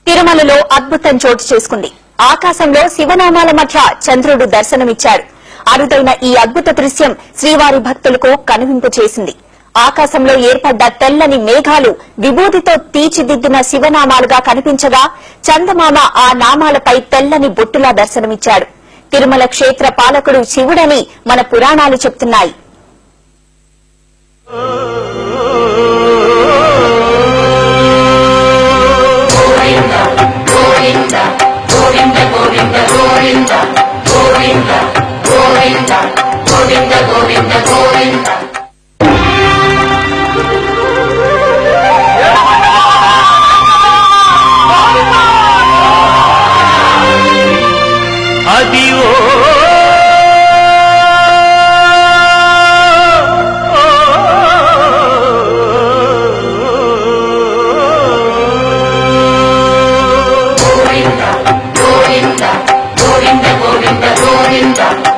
తిరుమలలో అద్భుతం చోటు చేసుకుంది. ఆకాశంలో శివనామాల మధ్య చంద్రుడు దర్శనమిచ్చాడు. అరుదైన ఈ అద్భుత దృశ్యం శ్రీవారి భక్తులకు కనువింపు చేసింది. ఆకాశంలో ఏర్పడ్డ తెల్లని మేఘాలు విభూతితో తీర్చిదిద్దిన శివనామాలుగా కనిపించగా చందమామ ఆ నామాలపై తెల్లని బొట్టులా దర్శనమిచ్చాడు. తిరుమల క్షేత్ర పాలకుడు శివుడని మన పురాణాలు చెప్తున్నాయి. Govinda, Govinda, Govinda, Govinda.